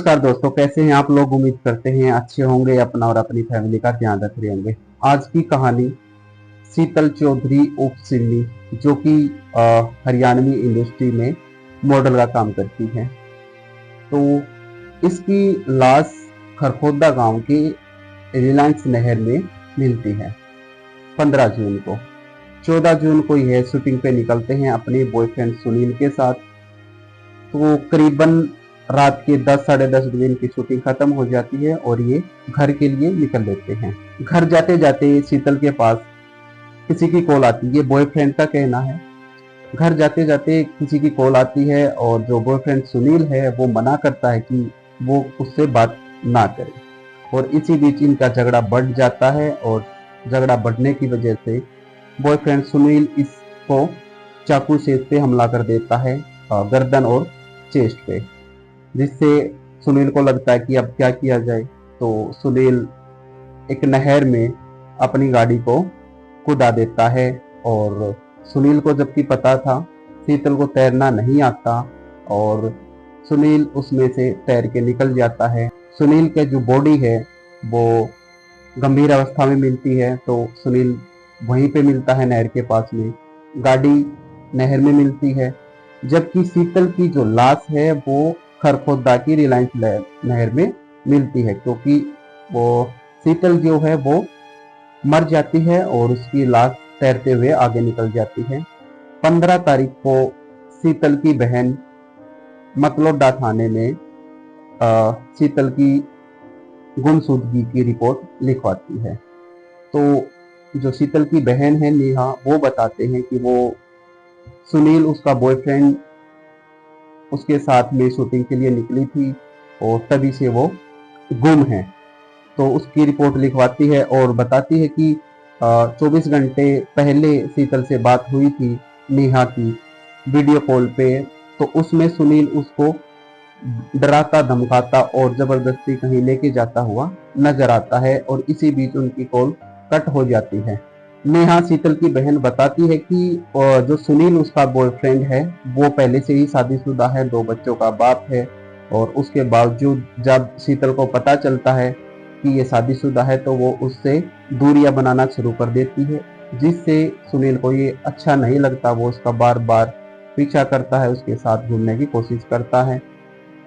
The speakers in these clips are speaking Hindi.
नमस्कार दोस्तों, कैसे हैं आप लोग। उम्मीद करते हैं अच्छे होंगे, अपना और अपनी फैमिली का ध्यान रख रहे होंगे। आज की कहानी शीतल चौधरी उर्फ सिन्नी, जो कि हरियाणवी इंडस्ट्री में मॉडल का काम करती है। तो इसकी लाश खरखोदा गांव के रिलायंस नहर में मिलती है 15 जून को। 14 जून को यह शूटिंग पे निकलते हैं अपने बॉयफ्रेंड सुनील के साथ। तो करीबन रात के 10 साढ़े 10 बजे इनकी शूटिंग खत्म हो जाती है और ये घर के लिए निकल लेते हैं। घर जाते जाते शीतल के पास किसी की कॉल आती है, ये बॉयफ्रेंड का कहना है। घर जाते जाते किसी की कॉल आती है और जो बॉयफ्रेंड सुनील है वो मना करता है कि वो उससे बात ना करे, और इसी बीच इनका झगड़ा बढ़ जाता है। और झगड़ा बढ़ने की वजह से बॉयफ्रेंड सुनील इसको चाकू से हमला कर देता है गर्दन और चेस्ट पे, जिससे सुनील को लगता है कि अब क्या किया जाए। तो सुनील एक नहर में अपनी गाड़ी को कूदा देता है। और सुनील को जबकि पता था शीतल को तैरना नहीं आता, और सुनील उसमें से तैर के निकल जाता है। सुनील के जो बॉडी है वो गंभीर अवस्था में मिलती है, तो सुनील वहीं पे मिलता है नहर के पास में। गाड़ी नहर में मिलती है, जबकि शीतल की जो लाश है वो खरखोदा की रिलायंस नहर में मिलती है, क्योंकि वो शीतल जो है वो मर जाती है और उसकी लाश तैरते हुए आगे निकल जाती है। 15 तारीख को शीतल की बहन मतलोडा थाने में शीतल की गुमशुदगी की रिपोर्ट लिखवाती है। तो जो शीतल की बहन है नेहा, वो बताते हैं कि वो सुनील उसका बॉयफ्रेंड उसके साथ में शूटिंग के लिए निकली थी और तभी से वो गुम है। तो उसकी रिपोर्ट लिखवाती है और बताती है कि 24 घंटे पहले शीतल से बात हुई थी नेहा की वीडियो कॉल पे। तो उसमें सुनील उसको डराता धमकाता और जबरदस्ती कहीं लेके जाता हुआ नजर आता है, और इसी बीच उनकी कॉल कट हो जाती है। नेहा शीतल की बहन बताती है कि जो सुनील उसका बॉयफ्रेंड है वो पहले से ही शादीशुदा है, 2 बच्चों का बाप है, और उसके बावजूद जब शीतल को पता चलता है कि ये शादीशुदा है तो वो उससे दूरियां बनाना शुरू कर देती है, जिससे सुनील को ये अच्छा नहीं लगता। वो उसका बार बार पीछा करता है, उसके साथ घूमने की कोशिश करता है,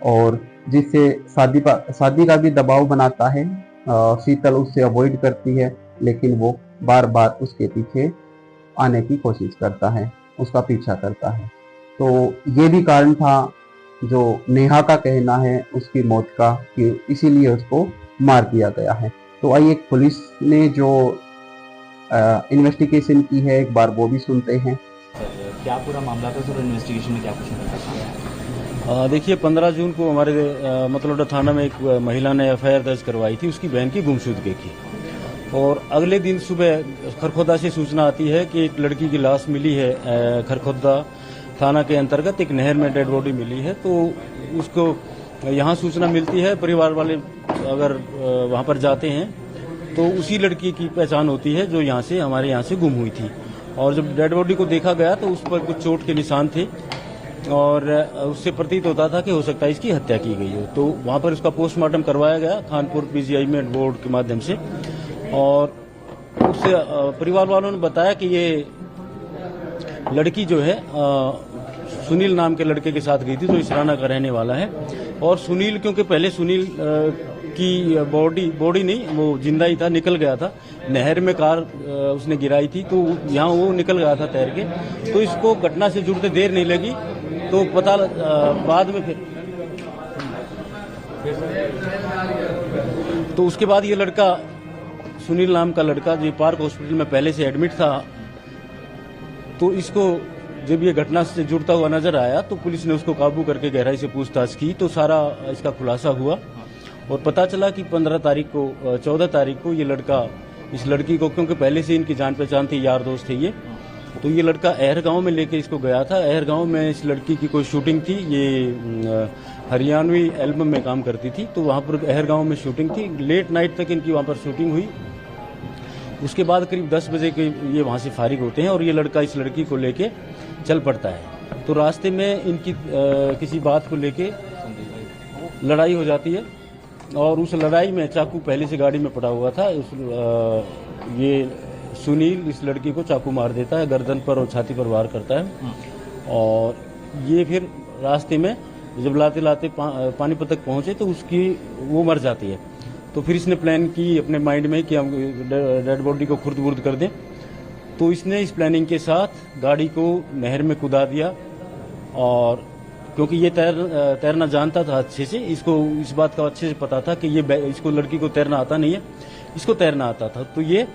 और जिससे शादी का भी दबाव बनाता है। शीतल उससे अवॉइड करती है, लेकिन वो बार बार उसके पीछे आने की कोशिश करता है, उसका पीछा करता है। तो ये भी कारण था जो नेहा का कहना है उसकी मौत का, कि इसीलिए उसको मार दिया गया है। तो आइए पुलिस ने जो इन्वेस्टिगेशन की है एक बार वो भी सुनते हैं। क्या पूरा मामला था सर? इन्वेस्टिगेशन में क्या कुछ देखिए, 15 जून को हमारे मतलोडा थाना में एक महिला ने एफआईआर दर्ज करवाई थी उसकी बहन की गुमशुदगी की, और अगले दिन सुबह खरखोदा से सूचना आती है कि एक लड़की की लाश मिली है। खरखोदा थाना के अंतर्गत एक नहर में डेड बॉडी मिली है। तो उसको यहाँ सूचना मिलती है, परिवार वाले अगर वहाँ पर जाते हैं तो उसी लड़की की पहचान होती है जो हमारे यहाँ से गुम हुई थी। और जब डेड बॉडी को देखा गया तो उस पर कुछ चोट के निशान थे, और उससे प्रतीत होता था कि हो सकता है इसकी हत्या की गई हो। तो वहाँ पर उसका पोस्टमार्टम करवाया गया खानपुर पीजीआई में बोर्ड के माध्यम से, और उससे परिवार वालों ने बताया कि ये लड़की जो है सुनील नाम के लड़के के साथ गई थी, जो इसराना का रहने वाला है। और सुनील, क्योंकि पहले सुनील की बॉडी नहीं, वो जिंदा ही था, निकल गया था नहर में, कार उसने गिराई थी, तो यहाँ वो निकल गया था तैर के। तो इसको घटना से जुड़ते देर नहीं लगी, तो पता बाद में फिर तो उसके बाद ये लड़का सुनील नाम का लड़का जो पार्क हॉस्पिटल में पहले से एडमिट था, तो इसको जब ये घटना से जुड़ता हुआ नजर आया तो पुलिस ने उसको काबू करके गहराई से पूछताछ की, तो सारा इसका खुलासा हुआ और पता चला कि 14 तारीख को ये लड़का इस लड़की को, क्योंकि पहले से इनकी जान पहचान थी, यार दोस्त थे ये, तो ये लड़का अहर गांव में लेके इसको गया था। अहर गांव में इस लड़की की कोई शूटिंग थी, ये हरियाणवी एल्बम में काम करती थी, तो वहाँ पर अहर गांव में शूटिंग थी। लेट नाइट तक इनकी वहाँ पर शूटिंग हुई। उसके बाद करीब 10 बजे के ये वहाँ से फारिग होते हैं और ये लड़का इस लड़की को लेके चल पड़ता है। तो रास्ते में इनकी किसी बात को लेके लड़ाई हो जाती है और उस लड़ाई में चाकू पहले से गाड़ी में पड़ा हुआ था। ये सुनील इस लड़की को चाकू मार देता है, गर्दन पर और छाती पर वार करता है और ये फिर रास्ते में जब लाते लाते पानीपत तक पहुंचे तो उसकी वो मर जाती है। तो फिर इसने प्लान की अपने माइंड में कि हम डेड बॉडी को खुर्द बुर्द कर दें। तो इसने इस प्लानिंग के साथ गाड़ी को नहर में कूदा दिया और क्योंकि ये तैरना जानता था अच्छे से, इसको इस बात का अच्छे से पता था कि ये इसको लड़की को तैरना आता नहीं है, इसको तैरना आता था। तो ये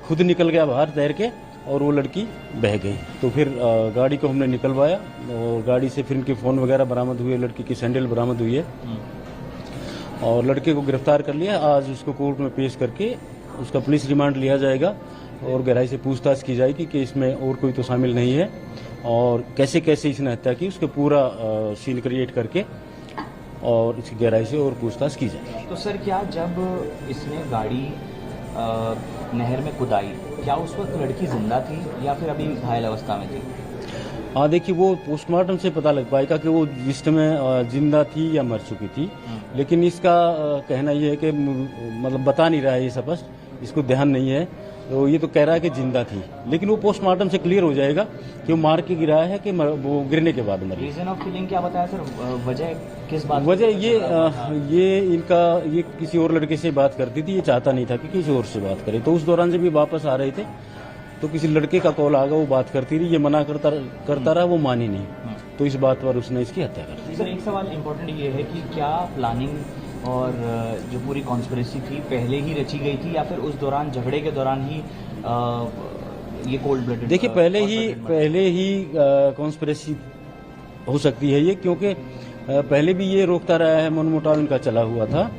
खुद निकल गया बाहर तैर के और वो लड़की बह गई। तो फिर गाड़ी को हमने निकलवाया और गाड़ी से फिर इनके फ़ोन वगैरह बरामद हुए, लड़की की सैंडल बरामद हुई है और लड़के को गिरफ्तार कर लिया। आज उसको कोर्ट में पेश करके उसका पुलिस रिमांड लिया जाएगा और गहराई से पूछताछ की जाएगी कि इसमें और कोई तो शामिल नहीं है और कैसे कैसे इसने हत्या की, उसके पूरा सीन क्रिएट करके और इसकी गहराई से और पूछताछ की जाएगी। तो सर क्या जब इसने गाड़ी नहर में कुदाई, क्या उस वक्त लड़की जिंदा थी या फिर अभी घायल अवस्था में थी? हाँ देखिए, वो पोस्टमार्टम से पता लग पाएगा कि वो जिस समय जिंदा थी या मर चुकी थी, लेकिन इसका कहना ये है कि मतलब बता नहीं रहा है ये स्पष्ट, इसको ध्यान नहीं है। तो ये तो कह रहा है कि जिंदा थी, लेकिन वो पोस्टमार्टम से क्लियर हो जाएगा कि वो मार के गिरा है कि वो गिरने के बाद मरी। रीजन ऑफ किलिंग क्या बताया सर? वजह किस बात? वजह ये किसी और लड़के से बात करती थी, ये चाहता नहीं था कि किसी और से बात करे। तो उस दौरान जब ये वापस आ रहे थे तो किसी लड़के का कॉल आ गया, वो बात करती रही, ये मना करता रहा, वो मानी नहीं। तो इस बात पर उसने इसकी हत्या कर दी। सर एक सवाल इम्पोर्टेंट ये है कि क्या प्लानिंग और जो पूरी कॉन्स्पिरेसी थी पहले ही रची गई थी या फिर उस दौरान झगड़े के दौरान ही ये कोल्ड ब्लडेड? देखिए पहले ही कॉन्स्पिरेसी हो सकती है ये, क्योंकि पहले भी ये रोकता रहा है, मनमुटाव इनका चला हुआ था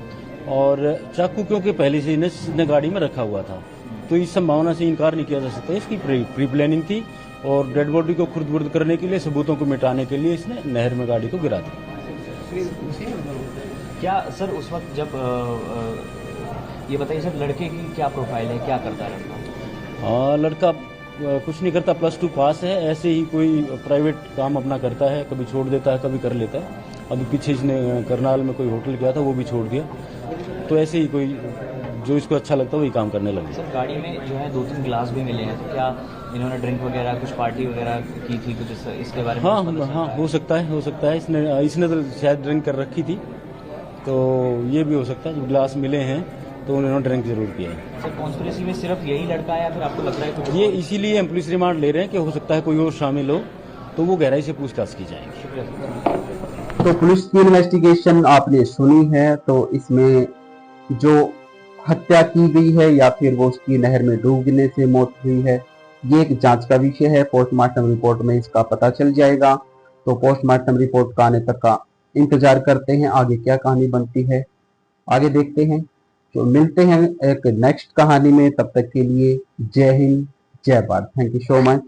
और चाकू क्योंकि पहले से इसने गाड़ी में रखा हुआ था, तो इस संभावना से इनकार नहीं किया जा सकता। इसकी प्री प्लानिंग थी और डेड बॉडी को खुर्द बुर्द करने के लिए, सबूतों को मिटाने के लिए इसने नहर में गाड़ी को गिरा दिया। क्या सर उस वक्त जब ये बताइए सर, लड़के की क्या प्रोफाइल है, क्या करता है लड़का? हाँ, लड़का कुछ नहीं करता, +2 पास है, ऐसे ही कोई प्राइवेट काम अपना करता है, कभी छोड़ देता है कभी कर लेता है। अभी पीछे इसने करनाल में कोई होटल किया था, वो भी छोड़ दिया। तो ऐसे ही कोई जो इसको अच्छा लगता है वही काम करने लगे। सर गाड़ी में जो है 2-3 गिलास भी मिले हैं, तो क्या इन्होंने ड्रिंक वगैरह कुछ पार्टी वगैरह की थी कुछ इसके बारे में? हाँ हो सकता है इसने तो शायद ड्रिंक कर रखी थी, तो ये भी हो सकता है। जो गिलास मिले हैं तो उन्होंने ड्रिंक जरूर किया है। सर कॉन्स्पिरेसी में सिर्फ यही लड़का है या फिर आपको लग रहा है? तो ये इसीलिए हम पुलिस रिमांड ले रहे हैं कि हो सकता है कोई और शामिल हो, तो वो गहराई से पूछताछ की जाएगी। तो पुलिस की इन्वेस्टिगेशन आपने सुनी है, तो इसमें जो हत्या की गई है या फिर वो उसकी नहर में डूबने से मौत हुई है, ये एक जांच का विषय है। पोस्टमार्टम रिपोर्ट में इसका पता चल जाएगा। तो पोस्टमार्टम रिपोर्ट का आने तक का इंतजार करते हैं, आगे क्या कहानी बनती है आगे देखते हैं। तो मिलते हैं एक नेक्स्ट कहानी में, तब तक के लिए जय हिंद जय Bharat. Thank you so much.